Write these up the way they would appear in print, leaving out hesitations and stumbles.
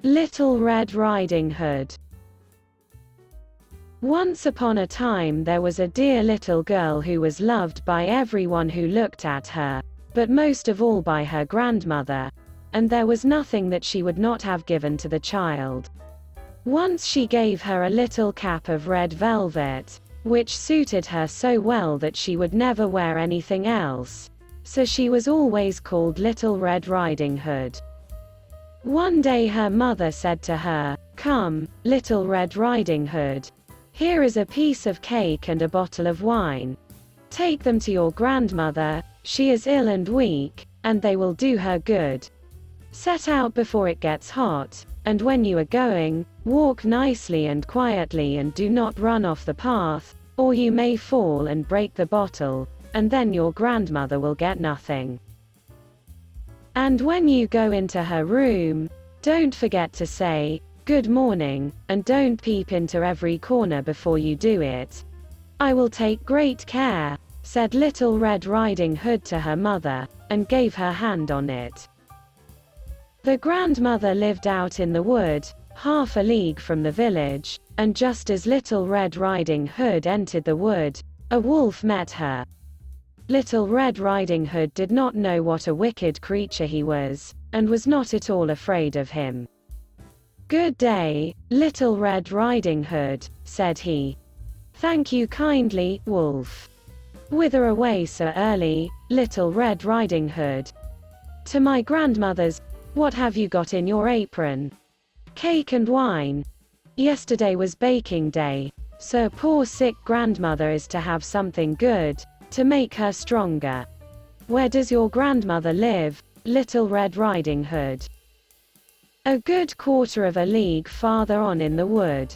Little Red Riding Hood. Once upon a time there was a dear little girl who was loved by everyone who looked at her, but most of all by her grandmother, and there was nothing that she would not have given to the child. Once she gave her a little cap of red velvet, which suited her so well that she would never wear anything else, so she was always called Little Red Riding Hood. One day her mother said to her, "Come, Little Red Riding Hood. Here is a piece of cake and a bottle of wine. Take them to your grandmother, she is ill and weak, and they will do her good. Set out before it gets hot, and when you are going, walk nicely and quietly and do not run off the path, or you may fall and break the bottle, and then your grandmother will get nothing. And when you go into her room, don't forget to say, 'Good morning,' and don't peep into every corner before you do it." "I will take great care," said Little Red Riding Hood to her mother, and gave her hand on it. The grandmother lived out in the wood, half a league from the village, and just as Little Red Riding Hood entered the wood, a wolf met her. Little Red Riding Hood did not know what a wicked creature he was, and was not at all afraid of him. "Good day, Little Red Riding Hood," said he. "Thank you kindly, wolf. Whither away so early, Little Red Riding Hood?" "To my grandmother's." "What have you got in your apron?" "Cake and wine. Yesterday was baking day, so poor sick grandmother is to have something good, to make her stronger." "Where does your grandmother live, Little Red Riding Hood?" "A good quarter of a league farther on in the wood.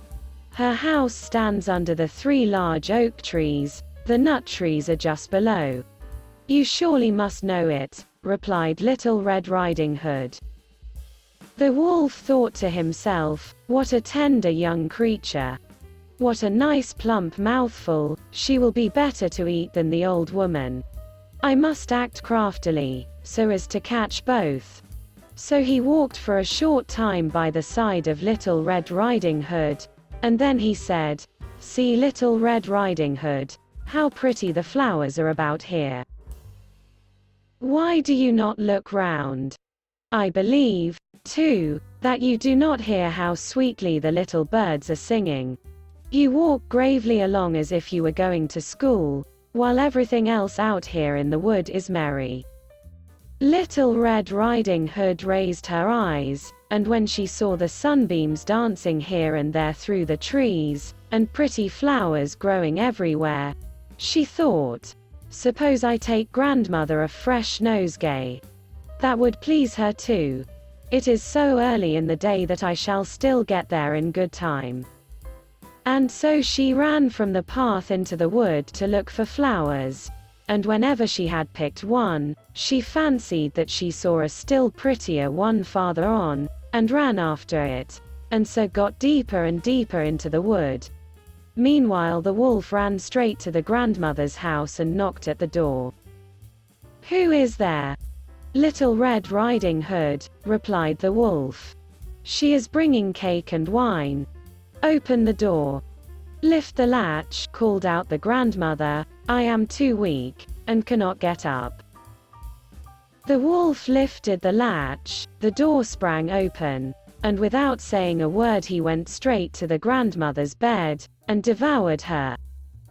Her house stands under the 3 large oak trees, the nut trees are just below." "You surely must know it," replied Little Red Riding Hood. The wolf thought to himself, "What a tender young creature. What a nice plump mouthful, she will be better to eat than the old woman. I must act craftily, so as to catch both." So he walked for a short time by the side of Little Red Riding Hood, and then he said, "See, Little Red Riding Hood, how pretty the flowers are about here. Why do you not look round? I believe, too, that you do not hear how sweetly the little birds are singing. You walk gravely along as if you were going to school, while everything else out here in the wood is merry." Little Red Riding Hood raised her eyes, and when she saw the sunbeams dancing here and there through the trees, and pretty flowers growing everywhere, she thought, "Suppose I take grandmother a fresh nosegay. That would please her too. It is so early in the day that I shall still get there in good time." And so she ran from the path into the wood to look for flowers, and whenever she had picked one, she fancied that she saw a still prettier one farther on, and ran after it, and so got deeper and deeper into the wood. Meanwhile the wolf ran straight to the grandmother's house and knocked at the door. "Who is there?" "Little Red Riding Hood," replied the wolf. "She is bringing cake and wine." "Open the door." "Lift the latch," called out the grandmother. "I am too weak, and cannot get up." The wolf lifted the latch, the door sprang open, and without saying a word he went straight to the grandmother's bed, and devoured her.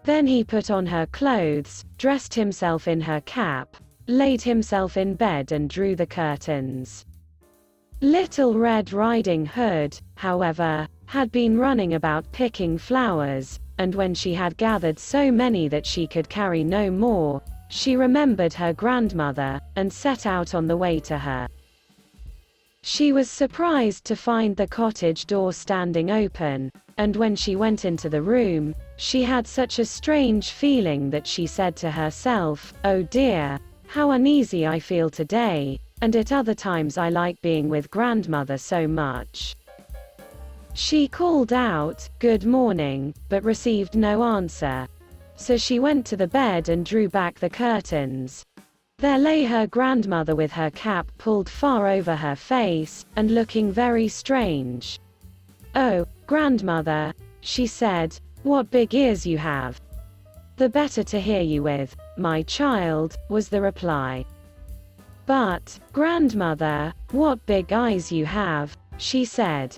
Then he put on her clothes, dressed himself in her cap, laid himself in bed and drew the curtains. Little Red Riding Hood, however, had been running about picking flowers, and when she had gathered so many that she could carry no more, she remembered her grandmother, and set out on the way to her. She was surprised to find the cottage door standing open, and when she went into the room, she had such a strange feeling that she said to herself, "Oh dear, how uneasy I feel today, and at other times I like being with grandmother so much." She called out, "Good morning," but received no answer. So she went to the bed and drew back the curtains. There lay her grandmother with her cap pulled far over her face, and looking very strange. "Oh, grandmother," she said, "what big ears you have." "The better to hear you with, my child," was the reply. "But, grandmother, what big eyes you have," she said.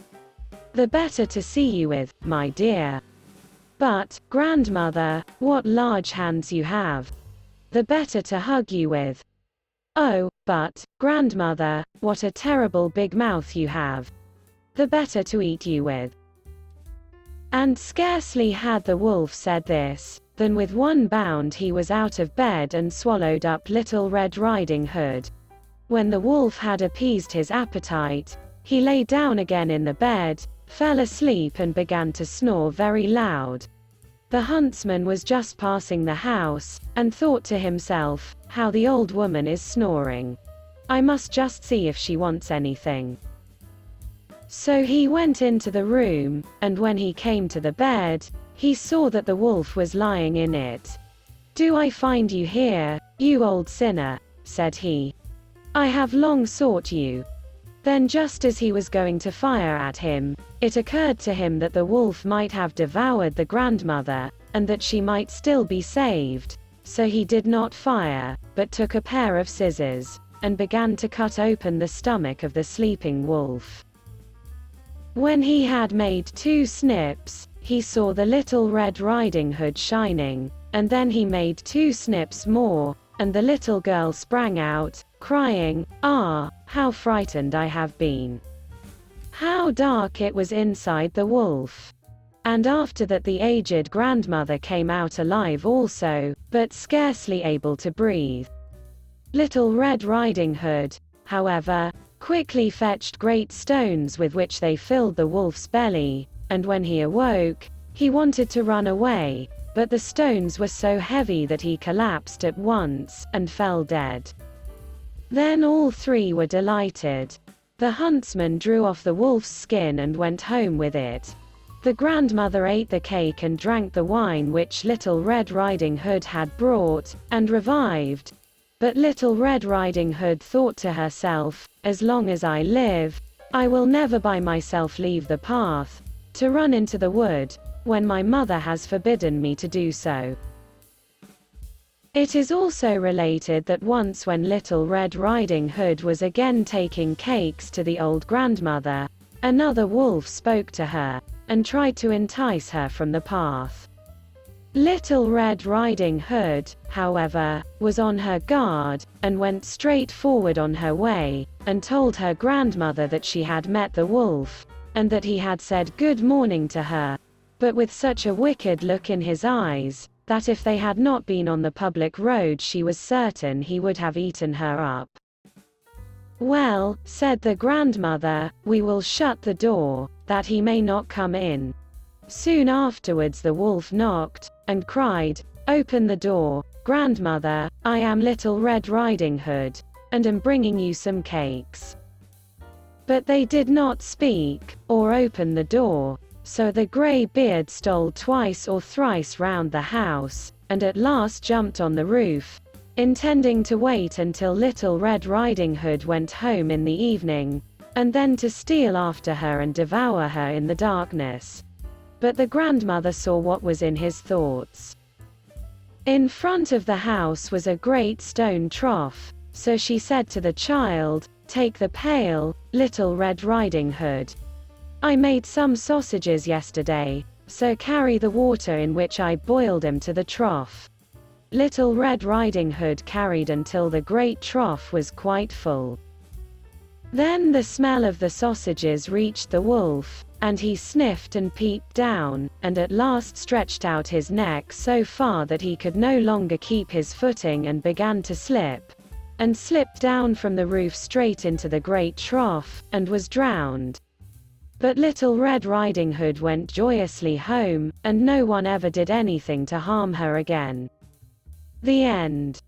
"The better to see you with, my dear." "But, grandmother, what large hands you have. The better to hug you with." "Oh, but, grandmother, what a terrible big mouth you have. The better to eat you with." And scarcely had the wolf said this, than with one bound he was out of bed and swallowed up Little Red Riding Hood. When the wolf had appeased his appetite, he lay down again in the bed, fell asleep and began to snore very loud. The huntsman was just passing the house, and thought to himself, "How the old woman is snoring. I must just see if she wants anything." So he went into the room, and when he came to the bed, he saw that the wolf was lying in it. "Do I find you here, you old sinner?" said he. "I have long sought you." Then just as he was going to fire at him, it occurred to him that the wolf might have devoured the grandmother, and that she might still be saved, so he did not fire, but took a pair of scissors, and began to cut open the stomach of the sleeping wolf. When he had made 2 snips, he saw the Little Red Riding Hood shining, and then he made 2 snips more, and the little girl sprang out, crying, "Ah, how frightened I have been." How dark it was inside the wolf. And after that the aged grandmother came out alive also, but scarcely able to breathe. Little Red Riding Hood, however, quickly fetched great stones with which they filled the wolf's belly, and when he awoke, he wanted to run away, but the stones were so heavy that he collapsed at once, and fell dead. Then all 3 were delighted. The huntsman drew off the wolf's skin and went home with it. The grandmother ate the cake and drank the wine which Little Red Riding Hood had brought, and revived. But Little Red Riding Hood thought to herself, "As long as I live, I will never by myself leave the path, to run into the wood, when my mother has forbidden me to do so." It is also related that once when Little Red Riding Hood was again taking cakes to the old grandmother, another wolf spoke to her, and tried to entice her from the path. Little Red Riding Hood, however, was on her guard, and went straight forward on her way, and told her grandmother that she had met the wolf, and that he had said good morning to her, but with such a wicked look in his eyes, that if they had not been on the public road she was certain he would have eaten her up. "Well," said the grandmother, "we will shut the door, that he may not come in." Soon afterwards the wolf knocked, and cried, "Open the door, grandmother, I am Little Red Riding Hood, and am bringing you some cakes." But they did not speak, or open the door, so the grey beard stole twice or thrice round the house, and at last jumped on the roof, intending to wait until Little Red Riding Hood went home in the evening, and then to steal after her and devour her in the darkness. But the grandmother saw what was in his thoughts. In front of the house was a great stone trough, so she said to the child, "Take the pail, Little Red Riding Hood. I made some sausages yesterday, so carry the water in which I boiled them to the trough." Little Red Riding Hood carried until the great trough was quite full. Then the smell of the sausages reached the wolf, and he sniffed and peeped down, and at last stretched out his neck so far that he could no longer keep his footing and began to slip, and slipped down from the roof straight into the great trough, and was drowned. But Little Red Riding Hood went joyously home, and no one ever did anything to harm her again. The end.